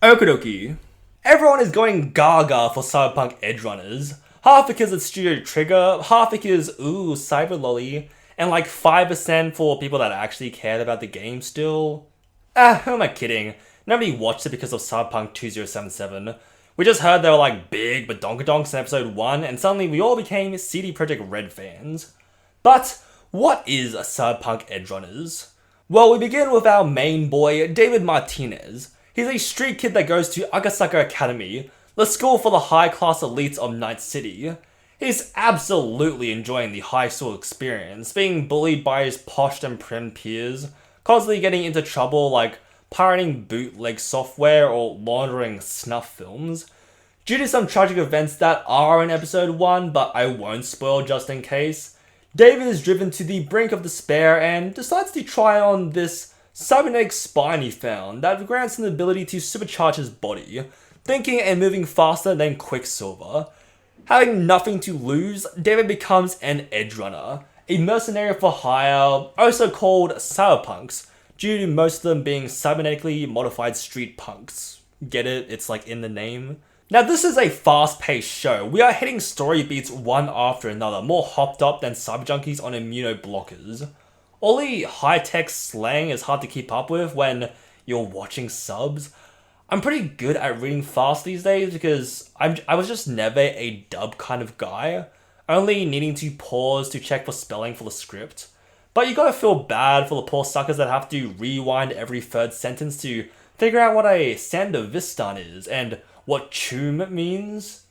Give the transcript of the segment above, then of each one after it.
Okie dokie. Everyone is going gaga for Cyberpunk Edgerunners. Half because it's Studio Trigger, half because, ooh, Cyber Loli, and like 5% for people that actually cared about the game still. Who am I kidding? Nobody watched it because of Cyberpunk 2077. We just heard they were like big badonkadonks in episode 1, and suddenly we all became CD Projekt Red fans. But what is Cyberpunk Edgerunners? Well, we begin with our main boy, David Martinez. He's a street kid that goes to Agasaka Academy, the school for the high-class elites of Night City. He's absolutely enjoying the high school experience, being bullied by his posh and prim peers, constantly getting into trouble like pirating bootleg software or laundering snuff films. Due to some tragic events that are in episode 1, but I won't spoil just in case, David is driven to the brink of despair and decides to try on this cybernetic spine he found that grants him the ability to supercharge his body, thinking and moving faster than Quicksilver. Having nothing to lose, David becomes an Edgerunner, a mercenary for hire, also called cyberpunks, due to most of them being cybernetically modified street punks. Get it? It's like in the name. Now this is a fast-paced show. We are hitting story beats one after another, more hopped up than cyberjunkies on immunoblockers. All the high-tech slang is hard to keep up with when you're watching subs. I'm pretty good at reading fast these days because I was just never a dub kind of guy, only needing to pause to check for spelling for the script. But you gotta feel bad for the poor suckers that have to rewind every third sentence to figure out what a Sandevistan is and what choom means.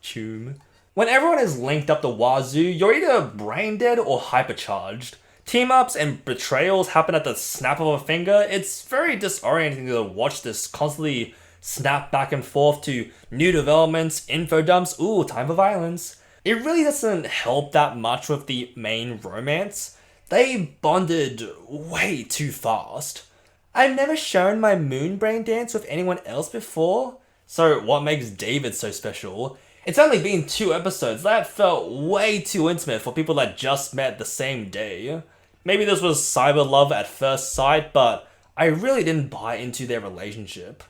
Choom. When everyone is linked up the wazoo, you're either brain dead or hypercharged. Team-ups and betrayals happen at the snap of a finger. It's very disorienting to watch this constantly snap back and forth to new developments, info dumps, ooh, time for violence. It really doesn't help that much with the main romance. They bonded way too fast. I've never shown my moon brain dance with anyone else before. So what makes David so special? It's only been 2 episodes. That felt way too intimate for people that just met the same day. Maybe this was cyber love at first sight, but I really didn't buy into their relationship.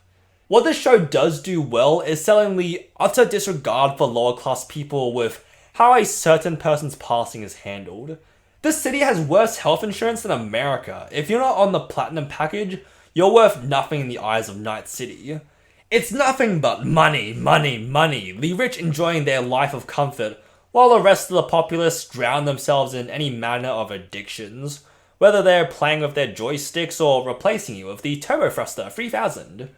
What this show does do well is selling the utter disregard for lower class people with how a certain person's passing is handled. This city has worse health insurance than America. If you're not on the platinum package, you're worth nothing in the eyes of Night City. It's nothing but money, money, money, the rich enjoying their life of comfort, while the rest of the populace drown themselves in any manner of addictions, whether they're playing with their joysticks or replacing you with the Turbo Thruster 3000.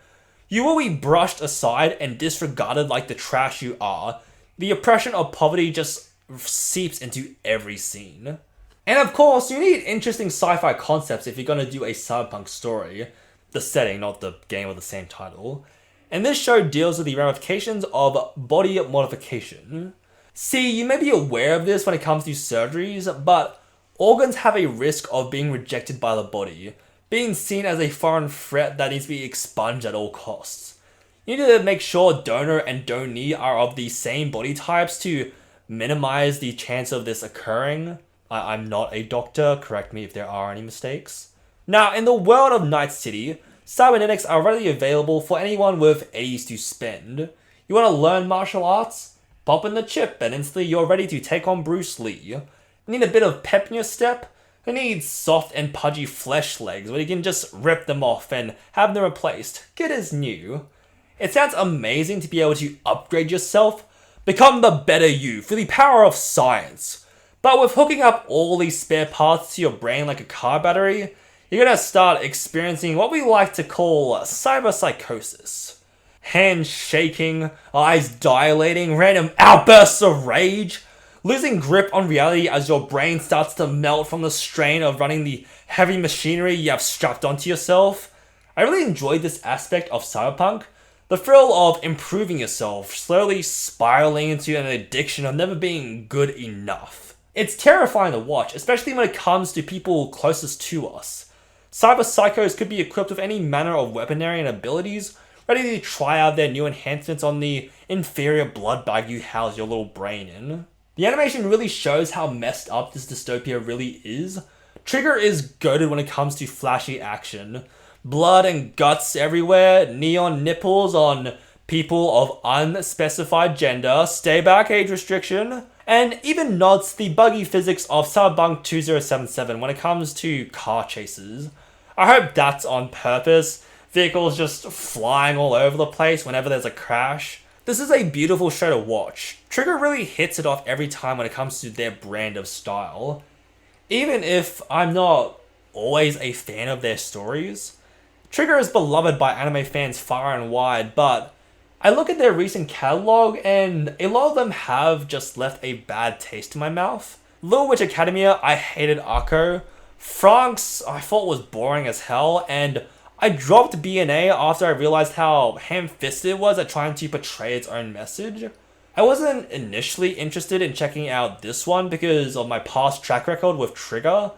You will be brushed aside and disregarded like the trash you are. The oppression of poverty just seeps into every scene. And of course, you need interesting sci-fi concepts if you're gonna do a cyberpunk story. The setting, not the game with the same title. And this show deals with the ramifications of body modification. See, you may be aware of this when it comes to surgeries, but organs have a risk of being rejected by the body, being seen as a foreign threat that needs to be expunged at all costs. You need to make sure donor and donee are of the same body types to minimize the chance of this occurring. I'm not a doctor, correct me if there are any mistakes. Now, in the world of Night City, cybernetics are readily available for anyone with A's to spend. You want to learn martial arts? Pop in the chip and instantly you're ready to take on Bruce Lee. Need a bit of pep in your step? Who needs soft and pudgy flesh legs where you can just rip them off and have them replaced? Get as new. It sounds amazing to be able to upgrade yourself. Become the better you through the power of science. But with hooking up all these spare parts to your brain like a car battery, you're gonna start experiencing what we like to call cyberpsychosis. Hands shaking, eyes dilating, random outbursts of rage, losing grip on reality as your brain starts to melt from the strain of running the heavy machinery you have strapped onto yourself. I really enjoyed this aspect of cyberpunk, the thrill of improving yourself, slowly spiraling into an addiction of never being good enough. It's terrifying to watch, especially when it comes to people closest to us. Cyber psychos could be equipped with any manner of weaponry and abilities, ready to try out their new enhancements on the inferior blood bag you house your little brain in. The animation really shows how messed up this dystopia really is. Trigger is goated when it comes to flashy action. Blood and guts everywhere, neon nipples on people of unspecified gender, stay back age restriction, and even nods to the buggy physics of Cyberpunk 2077 when it comes to car chases. I hope that's on purpose, vehicles just flying all over the place whenever there's a crash. This is a beautiful show to watch. Trigger really hits it off every time when it comes to their brand of style. Even if I'm not always a fan of their stories, Trigger is beloved by anime fans far and wide, but I look at their recent catalog and a lot of them have just left a bad taste in my mouth. Little Witch Academia, I hated Arco. Franks, I thought was boring as hell, and I dropped BNA after I realized how ham-fisted it was at trying to portray its own message. I wasn't initially interested in checking out this one because of my past track record with Trigger,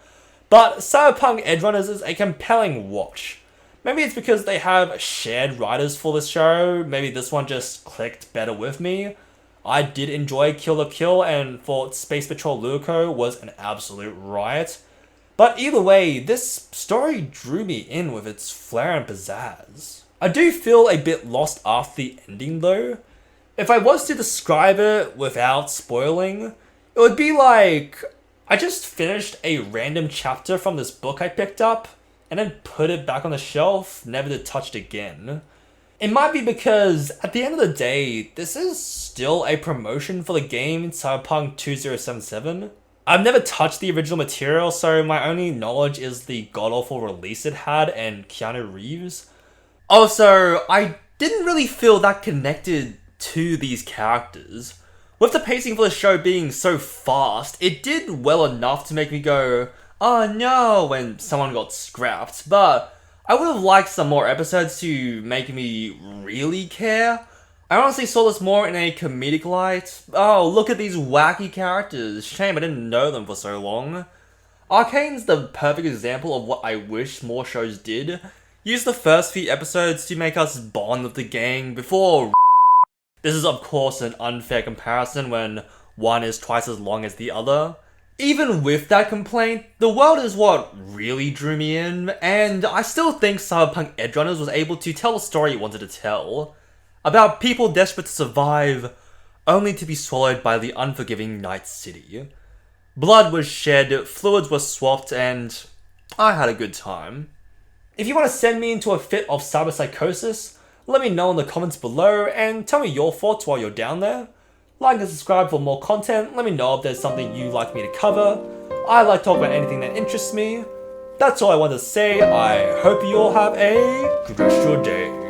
but Cyberpunk Edgerunners is a compelling watch. Maybe it's because they have shared writers for this show, maybe this one just clicked better with me. I did enjoy Kill la Kill and thought Space Patrol Luco was an absolute riot. But either way, this story drew me in with its flair and pizzazz. I do feel a bit lost after the ending though. If I was to describe it without spoiling, it would be like I just finished a random chapter from this book I picked up and then put it back on the shelf, never to touch it again. It might be because at the end of the day, this is still a promotion for the game Cyberpunk 2077. I've never touched the original material, so my only knowledge is the god-awful release it had and Keanu Reeves. Also, I didn't really feel that connected to these characters. With the pacing for the show being so fast, it did well enough to make me go, oh no, when someone got scrapped, but I would have liked some more episodes to make me really care. I honestly saw this more in a comedic light. Oh, look at these wacky characters. Shame I didn't know them for so long. Arcane's the perfect example of what I wish more shows did. Use the first few episodes to make us bond with the gang before. This is of course an unfair comparison when one is twice as long as the other. Even with that complaint, the world is what really drew me in, and I still think Cyberpunk Edgerunners was able to tell the story it wanted to tell. About people desperate to survive, only to be swallowed by the unforgiving Night City. Blood was shed, fluids were swapped, and I had a good time. If you want to send me into a fit of cyberpsychosis, let me know in the comments below and tell me your thoughts while you're down there. Like and subscribe for more content, let me know if there's something you'd like me to cover. I like to talk about anything that interests me. That's all I want to say, I hope you all have a good rest of your day.